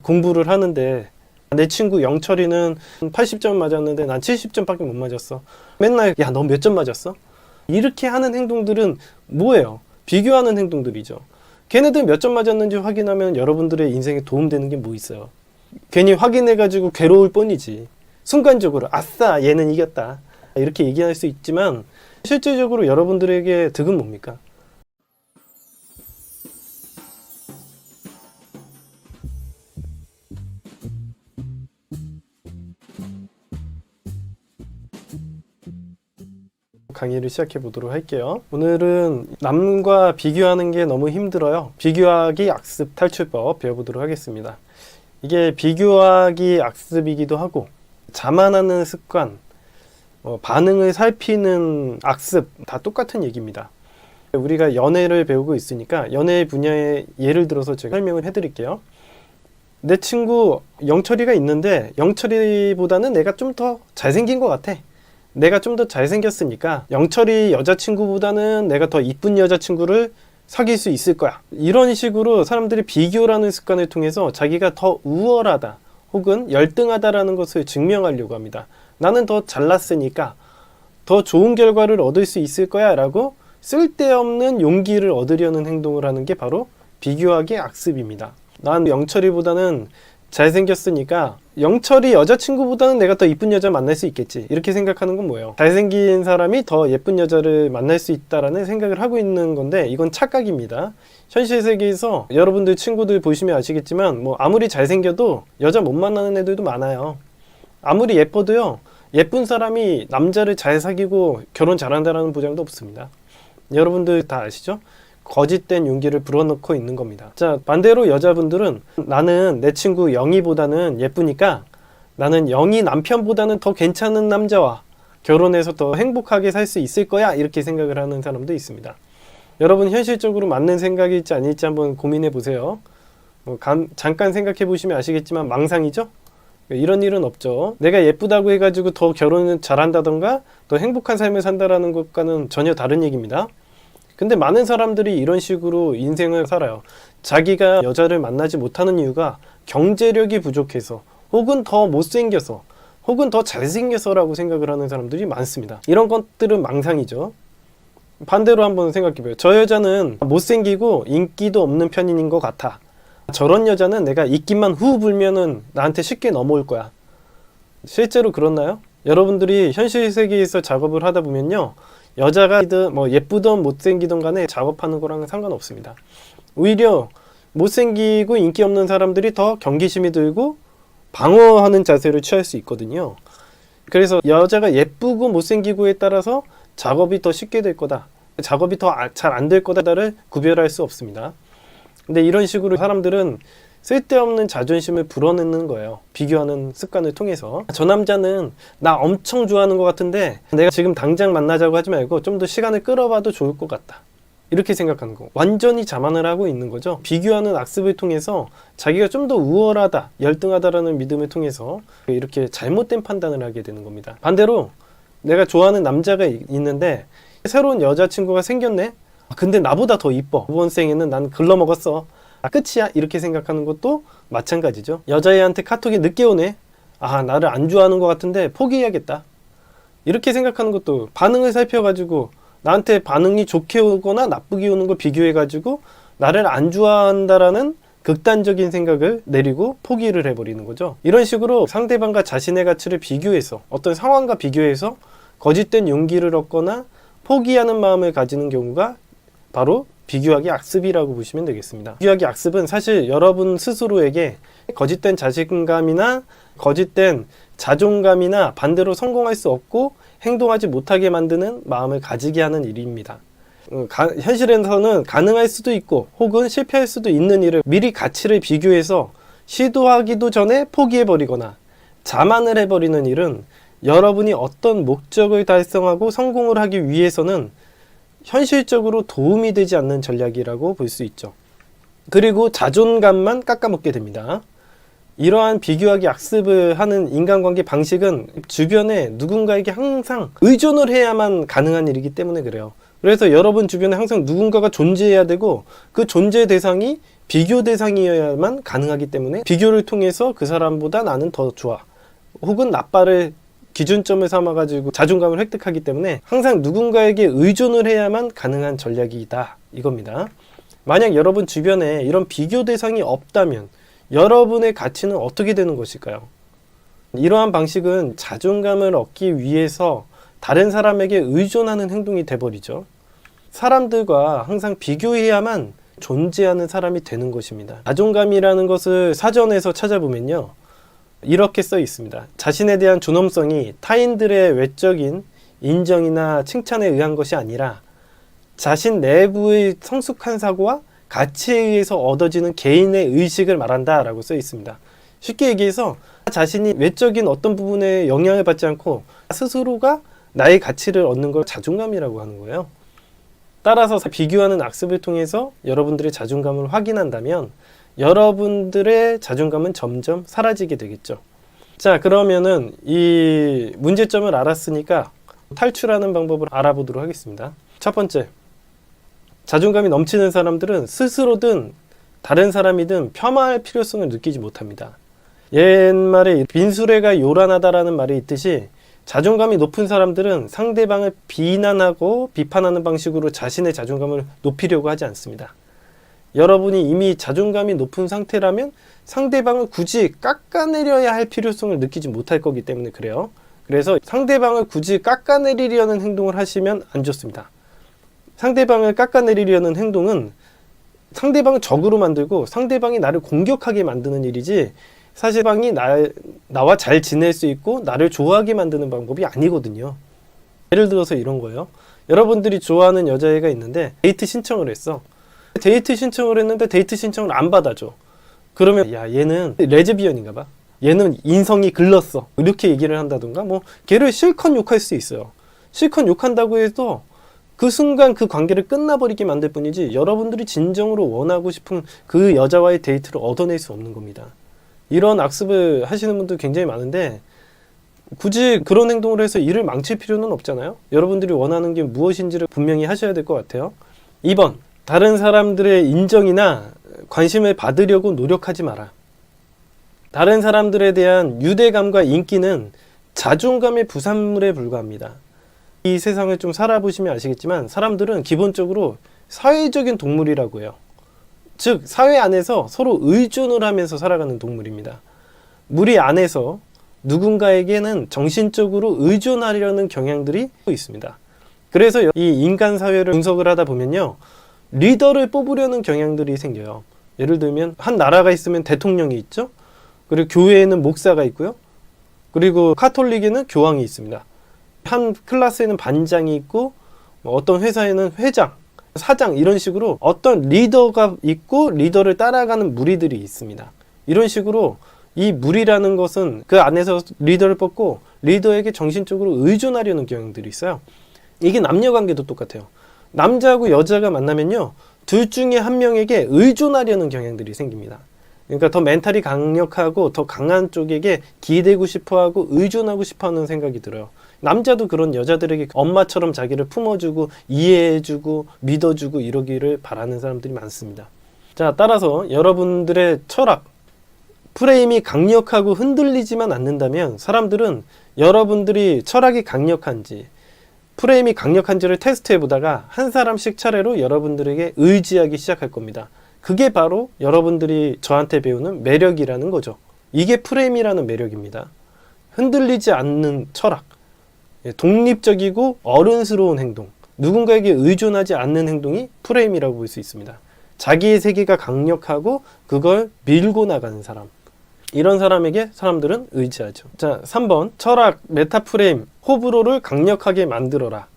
공부를 하는데 내 친구 영철이는 80점 맞았는데 난 70점밖에 못 맞았어. 맨날 야, 너 몇 점 맞았어? 이렇게 하는 행동들은 뭐예요? 비교하는 행동들이죠. 걔네들 몇 점 맞았는지 확인하면 여러분들의 인생에 도움되는 게 뭐 있어요? 괜히 확인해가지고 괴로울 뿐이지. 순간적으로 아싸 얘는 이겼다 이렇게 얘기할 수 있지만 실질적으로 여러분들에게 득은 뭡니까? 강의를 시작해 보도록 할게요. 오늘은 남과 비교하는 게 너무 힘들어요. 비교하기 악습 탈출법 배워보도록 하겠습니다. 이게 비교하기 악습이기도 하고 자만하는 습관, 반응을 살피는 악습 다 똑같은 얘기입니다. 우리가 연애를 배우고 있으니까 연애 분야의 예를 들어서 제가 설명을 해드릴게요. 내 친구 영철이가 있는데 영철이보다는 내가 좀 더 잘생긴 것 같아. 내가 좀 더 잘생겼으니까 영철이 여자친구보다는 내가 더 이쁜 여자친구를 사귈 수 있을 거야. 이런 식으로 사람들이 비교라는 습관을 통해서 자기가 더 우월하다 혹은 열등하다라는 것을 증명하려고 합니다. 나는 더 잘났으니까 더 좋은 결과를 얻을 수 있을 거야 라고 쓸데없는 용기를 얻으려는 행동을 하는 게 바로 비교하기 악습입니다. 난 영철이보다는 잘생겼으니까 영철이 여자친구보다는 내가 더 이쁜 여자 만날 수 있겠지. 이렇게 생각하는 건 뭐예요? 잘생긴 사람이 더 예쁜 여자를 만날 수 있다라는 생각을 하고 있는 건데 이건 착각입니다. 현실 세계에서 여러분들 친구들 보시면 아시겠지만 뭐 아무리 잘생겨도 여자 못 만나는 애들도 많아요. 아무리 예뻐도요. 예쁜 사람이 남자를 잘 사귀고 결혼 잘한다는 보장도 없습니다. 여러분들 다 아시죠? 거짓된 용기를 불어넣고 있는 겁니다. 자, 반대로 여자분들은 나는 내 친구 영희보다는 예쁘니까 나는 영희 남편보다는 더 괜찮은 남자와 결혼해서 더 행복하게 살 수 있을 거야 이렇게 생각을 하는 사람도 있습니다. 여러분 현실적으로 맞는 생각일지 아닐지 한번 고민해 보세요. 잠깐 생각해 보시면 아시겠지만 망상이죠? 이런 일은 없죠. 내가 예쁘다고 해가지고 더 결혼을 잘한다던가 더 행복한 삶을 산다라는 것과는 전혀 다른 얘기입니다. 근데 많은 사람들이 이런 식으로 인생을 살아요. 자기가 여자를 만나지 못하는 이유가 경제력이 부족해서 혹은 더 못생겨서 혹은 더 잘생겨서 라고 생각을 하는 사람들이 많습니다. 이런 것들은 망상이죠. 반대로 한번 생각해봐요. 저 여자는 못생기고 인기도 없는 편인 것 같아. 저런 여자는 내가 입김만 후 불면은 나한테 쉽게 넘어올 거야. 실제로 그렇나요? 여러분들이 현실 세계에서 작업을 하다 보면요. 여자가 뭐 예쁘든 못생기든 간에 작업하는 거랑은 상관없습니다. 오히려 못생기고 인기 없는 사람들이 더 경계심이 들고 방어하는 자세를 취할 수 있거든요. 그래서 여자가 예쁘고 못생기고에 따라서 작업이 더 쉽게 될 거다. 작업이 더 잘 안 될 거다를 구별할 수 없습니다. 근데 이런 식으로 사람들은 쓸데없는 자존심을 불어넣는 거예요. 비교하는 습관을 통해서. 저 남자는 나 엄청 좋아하는 것 같은데 내가 지금 당장 만나자고 하지 말고 좀 더 시간을 끌어봐도 좋을 것 같다. 이렇게 생각하는 거. 완전히 자만을 하고 있는 거죠. 비교하는 악습을 통해서 자기가 좀 더 우월하다, 열등하다라는 믿음을 통해서 이렇게 잘못된 판단을 하게 되는 겁니다. 반대로 내가 좋아하는 남자가 있는데 새로운 여자친구가 생겼네? 근데 나보다 더 이뻐. 이번 생에는 난 글러먹었어. 끝이야 이렇게 생각하는 것도 마찬가지죠. 여자애한테 카톡이 늦게 오네. 나를 안 좋아하는 것 같은데 포기해야겠다. 이렇게 생각하는 것도 반응을 살펴가지고 나한테 반응이 좋게 오거나 나쁘게 오는 걸 비교해가지고 나를 안 좋아한다라는 극단적인 생각을 내리고 포기를 해버리는 거죠. 이런 식으로 상대방과 자신의 가치를 비교해서 어떤 상황과 비교해서 거짓된 용기를 얻거나 포기하는 마음을 가지는 경우가 바로 비교하기 악습이라고 보시면 되겠습니다. 비교하기 악습은 사실 여러분 스스로에게 거짓된 자신감이나 거짓된 자존감이나 반대로 성공할 수 없고 행동하지 못하게 만드는 마음을 가지게 하는 일입니다. 현실에서는 가능할 수도 있고 혹은 실패할 수도 있는 일을 미리 가치를 비교해서 시도하기도 전에 포기해버리거나 자만을 해버리는 일은 여러분이 어떤 목적을 달성하고 성공을 하기 위해서는 현실적으로 도움이 되지 않는 전략이라고 볼 수 있죠. 그리고 자존감만 깎아먹게 됩니다. 이러한 비교하기 악습을 하는 인간관계 방식은 주변에 누군가에게 항상 의존을 해야만 가능한 일이기 때문에 그래요. 그래서 여러분 주변에 항상 누군가가 존재해야 되고 그 존재 대상이 비교 대상이어야만 가능하기 때문에 비교를 통해서 그 사람보다 나는 더 좋아 혹은 나빠를 기준점을 삼아가지고 자존감을 획득하기 때문에 항상 누군가에게 의존을 해야만 가능한 전략이다 이겁니다. 만약 여러분 주변에 이런 비교 대상이 없다면 여러분의 가치는 어떻게 되는 것일까요? 이러한 방식은 자존감을 얻기 위해서 다른 사람에게 의존하는 행동이 돼버리죠. 사람들과 항상 비교해야만 존재하는 사람이 되는 것입니다. 자존감이라는 것을 사전에서 찾아보면요, 이렇게 써 있습니다. 자신에 대한 존엄성이 타인들의 외적인 인정이나 칭찬에 의한 것이 아니라 자신 내부의 성숙한 사고와 가치에 의해서 얻어지는 개인의 의식을 말한다 라고 써 있습니다. 쉽게 얘기해서 자신이 외적인 어떤 부분에 영향을 받지 않고 스스로가 나의 가치를 얻는 걸 자존감이라고 하는 거예요. 따라서 비교하는 악습을 통해서 여러분들의 자존감을 확인한다면 여러분들의 자존감은 점점 사라지게 되겠죠. 자, 그러면은 이 문제점을 알았으니까 탈출하는 방법을 알아보도록 하겠습니다. 첫 번째, 자존감이 넘치는 사람들은 스스로든 다른 사람이든 폄하할 필요성을 느끼지 못합니다. 옛말에 빈수레가 요란하다라는 말이 있듯이 자존감이 높은 사람들은 상대방을 비난하고 비판하는 방식으로 자신의 자존감을 높이려고 하지 않습니다. 여러분이 이미 자존감이 높은 상태라면 상대방을 굳이 깎아내려야 할 필요성을 느끼지 못할 거기 때문에 그래요. 그래서 상대방을 굳이 깎아내리려는 행동을 하시면 안 좋습니다. 상대방을 깎아내리려는 행동은 상대방을 적으로 만들고 상대방이 나를 공격하게 만드는 일이지 상대방이 나와 잘 지낼 수 있고 나를 좋아하게 만드는 방법이 아니거든요. 예를 들어서 이런 거예요. 여러분들이 좋아하는 여자애가 있는데 데이트 신청을 했어. 데이트 신청을 했는데 데이트 신청을 안 받아줘. 그러면 야, 얘는 레즈비언인가 봐. 얘는 인성이 글렀어. 이렇게 얘기를 한다던가 뭐 걔를 실컷 욕할 수 있어요. 실컷 욕한다고 해도 그 순간 그 관계를 끝나버리게 만들 뿐이지 여러분들이 진정으로 원하고 싶은 그 여자와의 데이트를 얻어낼 수 없는 겁니다. 이런 악습을 하시는 분들 굉장히 많은데 굳이 그런 행동을 해서 일을 망칠 필요는 없잖아요. 여러분들이 원하는 게 무엇인지를 분명히 하셔야 될 것 같아요. 2번, 다른 사람들의 인정이나 관심을 받으려고 노력하지 마라. 다른 사람들에 대한 유대감과 인기는 자존감의 부산물에 불과합니다. 이 세상을 좀 살아보시면 아시겠지만 사람들은 기본적으로 사회적인 동물이라고 해요. 즉 사회 안에서 서로 의존을 하면서 살아가는 동물입니다. 무리 안에서 누군가에게는 정신적으로 의존하려는 경향들이 있습니다. 그래서 이 인간 사회를 분석을 하다 보면요, 리더를 뽑으려는 경향들이 생겨요. 예를 들면 한 나라가 있으면 대통령이 있죠. 그리고 교회에는 목사가 있고요. 그리고 카톨릭에는 교황이 있습니다. 한 클래스에는 반장이 있고 어떤 회사에는 회장, 사장 이런 식으로 어떤 리더가 있고 리더를 따라가는 무리들이 있습니다. 이런 식으로 이 무리라는 것은 그 안에서 리더를 뽑고 리더에게 정신적으로 의존하려는 경향들이 있어요. 이게 남녀 관계도 똑같아요. 남자하고 여자가 만나면요, 둘 중에 한 명에게 의존하려는 경향들이 생깁니다. 그러니까 더 멘탈이 강력하고 더 강한 쪽에게 기대고 싶어하고 의존하고 싶어하는 생각이 들어요. 남자도 그런 여자들에게 엄마처럼 자기를 품어주고 이해해주고 믿어주고 이러기를 바라는 사람들이 많습니다. 자, 따라서 여러분들의 철학, 프레임이 강력하고 흔들리지만 않는다면 사람들은 여러분들이 철학이 강력한지 프레임이 강력한지를 테스트해보다가 한 사람씩 차례로 여러분들에게 의지하기 시작할 겁니다. 그게 바로 여러분들이 저한테 배우는 매력이라는 거죠. 이게 프레임이라는 매력입니다. 흔들리지 않는 철학, 독립적이고 어른스러운 행동, 누군가에게 의존하지 않는 행동이 프레임이라고 볼 수 있습니다. 자기의 세계가 강력하고 그걸 밀고 나가는 사람, 이런 사람에게 사람들은 의지하죠. 자, 3번 철학, 메타프레임, 호불호를 강력하게 만들어라.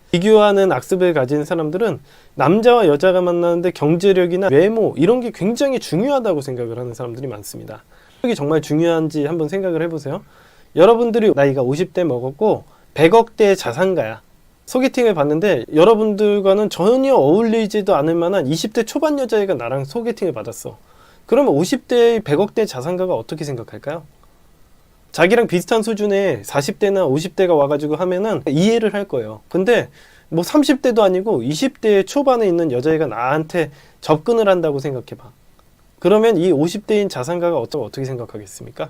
비교하는 악습을 가진 사람들은 남자와 여자가 만나는데 경제력이나 외모 이런 게 굉장히 중요하다고 생각을 하는 사람들이 많습니다. 이게 정말 중요한지 한번 생각을 해보세요. 여러분들이 나이가 50대 먹었고 100억대의 자산가야. 소개팅을 봤는데 여러분들과는 전혀 어울리지도 않을 만한 20대 초반 여자애가 나랑 소개팅을 받았어. 그러면 50대의 100억대 자산가가 어떻게 생각할까요? 자기랑 비슷한 수준의 40대나 50대가 와가지고 하면은 이해를 할 거예요. 근데 뭐 30대도 아니고 20대 초반에 있는 여자애가 나한테 접근을 한다고 생각해봐. 그러면 이 50대인 자산가가 어떻게 생각하겠습니까?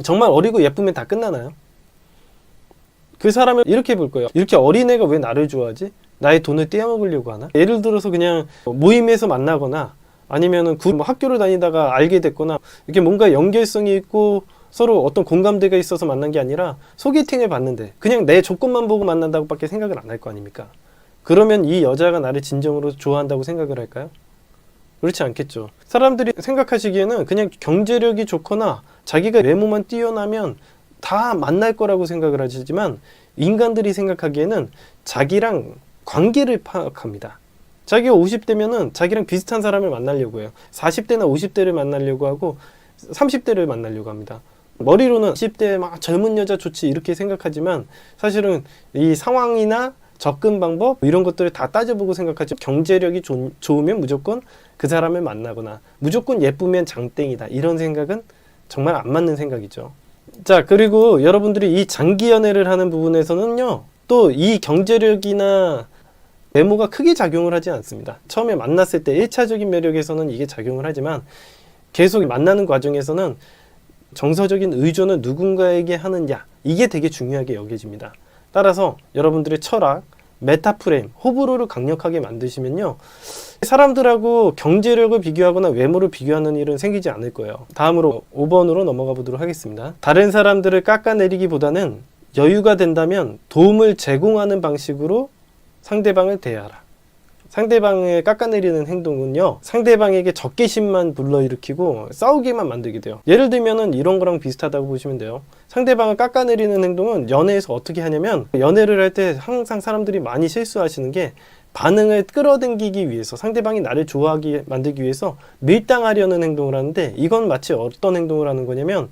정말 어리고 예쁘면 다 끝나나요? 그 사람을 이렇게 볼 거예요. 이렇게 어린애가 왜 나를 좋아하지? 나의 돈을 떼어먹으려고 하나? 예를 들어서 그냥 모임에서 만나거나 아니면은 뭐 학교를 다니다가 알게 됐거나 이렇게 뭔가 연결성이 있고 서로 어떤 공감대가 있어서 만난 게 아니라 소개팅을 받는데 그냥 내 조건만 보고 만난다고 밖에 생각을 안 할 거 아닙니까? 그러면 이 여자가 나를 진정으로 좋아한다고 생각을 할까요? 그렇지 않겠죠. 사람들이 생각하시기에는 그냥 경제력이 좋거나 자기가 외모만 뛰어나면 다 만날 거라고 생각을 하시지만 인간들이 생각하기에는 자기랑 관계를 파악합니다. 자기가 50대면은 자기랑 비슷한 사람을 만나려고 해요. 40대나 50대를 만나려고 하고 30대를 만나려고 합니다. 머리로는 10대 막 젊은 여자 좋지 이렇게 생각하지만 사실은 이 상황이나 접근 방법 이런 것들을 다 따져보고 생각하죠. 경제력이 좋으면 무조건 그 사람을 만나거나 무조건 예쁘면 장땡이다 이런 생각은 정말 안 맞는 생각이죠. 자, 그리고 여러분들이 이 장기 연애를 하는 부분에서는요, 또 이 경제력이나 외모가 크게 작용을 하지 않습니다. 처음에 만났을 때 1차적인 매력에서는 이게 작용을 하지만 계속 만나는 과정에서는 정서적인 의존을 누군가에게 하느냐, 이게 되게 중요하게 여겨집니다. 따라서 여러분들의 철학, 메타프레임, 호불호를 강력하게 만드시면요, 사람들하고 경제력을 비교하거나 외모를 비교하는 일은 생기지 않을 거예요. 다음으로 5번으로 넘어가 보도록 하겠습니다. 다른 사람들을 깎아내리기보다는 여유가 된다면 도움을 제공하는 방식으로 상대방을 대하라. 상대방을 깎아내리는 행동은요, 상대방에게 적개심만 불러일으키고 싸우게만 만들게 돼요. 예를 들면은 이런 거랑 비슷하다고 보시면 돼요. 상대방을 깎아내리는 행동은 연애에서 어떻게 하냐면, 연애를 할 때 항상 사람들이 많이 실수하시는 게 반응을 끌어당기기 위해서, 상대방이 나를 좋아하게 만들기 위해서 밀당하려는 행동을 하는데, 이건 마치 어떤 행동을 하는 거냐면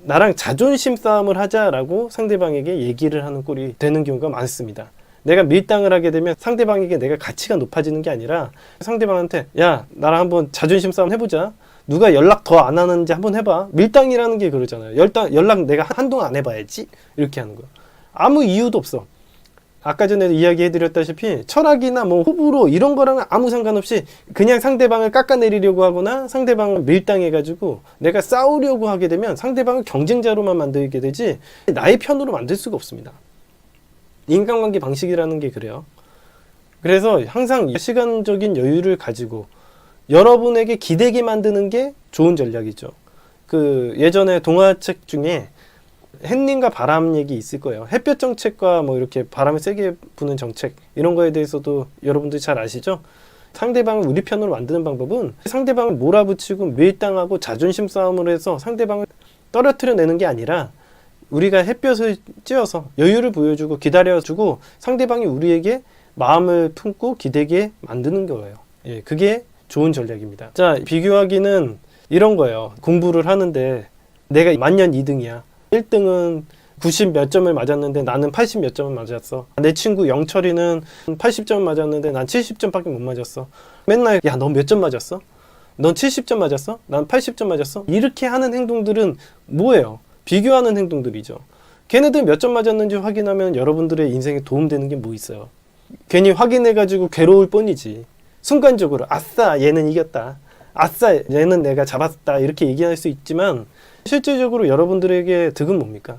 나랑 자존심 싸움을 하자라고 상대방에게 얘기를 하는 꼴이 되는 경우가 많습니다. 내가 밀당을 하게 되면 상대방에게 내가 가치가 높아지는 게 아니라 상대방한테 야, 나랑 한번 자존심 싸움 해보자. 누가 연락 더 안 하는지 한번 해봐. 밀당이라는 게 그러잖아요. 연락 내가 한동안 안 해봐야지. 이렇게 하는 거예요. 아무 이유도 없어. 아까 전에 이야기해드렸다시피 철학이나 뭐 호불호 이런 거랑은 아무 상관없이 그냥 상대방을 깎아내리려고 하거나 상대방을 밀당해가지고 내가 싸우려고 하게 되면 상대방을 경쟁자로만 만들게 되지 나의 편으로 만들 수가 없습니다. 인간관계 방식이라는 게 그래요. 그래서 항상 시간적인 여유를 가지고 여러분에게 기대게 만드는 게 좋은 전략이죠. 그 예전에 동화책 중에 햇님과 바람 얘기 있을 거예요. 햇볕 정책과 뭐 이렇게 바람을 세게 부는 정책 이런 거에 대해서도 여러분들이 잘 아시죠? 상대방을 우리 편으로 만드는 방법은 상대방을 몰아붙이고 밀당하고 자존심 싸움을 해서 상대방을 떨어뜨려 내는 게 아니라 우리가 햇볕을 쬐어서 여유를 보여주고 기다려주고 상대방이 우리에게 마음을 품고 기대게 만드는 거예요. 예, 그게 좋은 전략입니다. 자, 비교하기는 이런 거예요. 공부를 하는데 내가 만년 2등이야. 1등은 90 몇 점을 맞았는데 나는 80 몇 점을 맞았어. 내 친구 영철이는 80점 맞았는데 난 70점밖에 못 맞았어. 맨날 야, 너 몇 점 맞았어? 넌 70점 맞았어? 난 80점 맞았어? 이렇게 하는 행동들은 뭐예요? 비교하는 행동들이죠. 걔네들 몇 점 맞았는지 확인하면 여러분들의 인생에 도움되는 게 뭐 있어요? 괜히 확인해가지고 괴로울 뿐이지. 순간적으로 아싸 얘는 이겼다. 아싸 얘는 내가 잡았다. 이렇게 얘기할 수 있지만 실질적으로 여러분들에게 득은 뭡니까?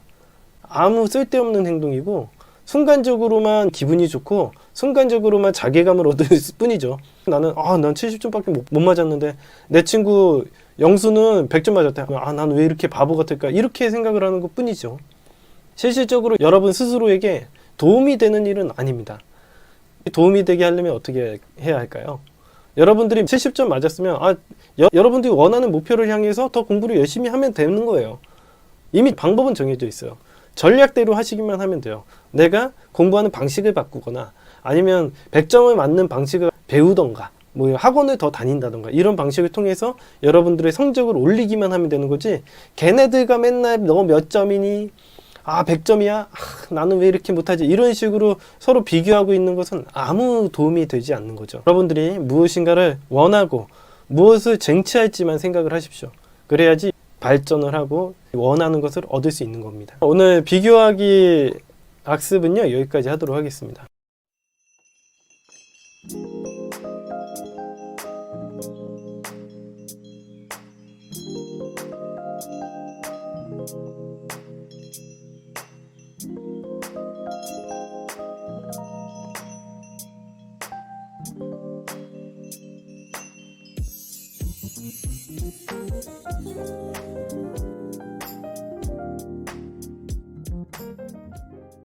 아무 쓸데없는 행동이고 순간적으로만 기분이 좋고 순간적으로만 자괴감을 얻을 뿐이죠. 난 70점밖에 못 맞았는데 내 친구 영수는 100점 맞았다. 난 왜 이렇게 바보 같을까? 이렇게 생각을 하는 것 뿐이죠. 실질적으로 여러분 스스로에게 도움이 되는 일은 아닙니다. 도움이 되게 하려면 어떻게 해야 할까요? 여러분들이 70점 맞았으면 여러분들이 원하는 목표를 향해서 더 공부를 열심히 하면 되는 거예요. 이미 방법은 정해져 있어요. 전략대로 하시기만 하면 돼요. 내가 공부하는 방식을 바꾸거나 아니면 100점을 맞는 방식을 배우던가 뭐 학원을 더 다닌다던가 이런 방식을 통해서 여러분들의 성적을 올리기만 하면 되는 거지, 걔네들과 맨날 너 몇 점이니? 100점이야? 나는 왜 이렇게 못하지? 이런 식으로 서로 비교하고 있는 것은 아무 도움이 되지 않는 거죠. 여러분들이 무엇인가를 원하고 무엇을 쟁취할지만 생각을 하십시오. 그래야지 발전을 하고 원하는 것을 얻을 수 있는 겁니다. 오늘 비교하기 악습은요, 여기까지 하도록 하겠습니다.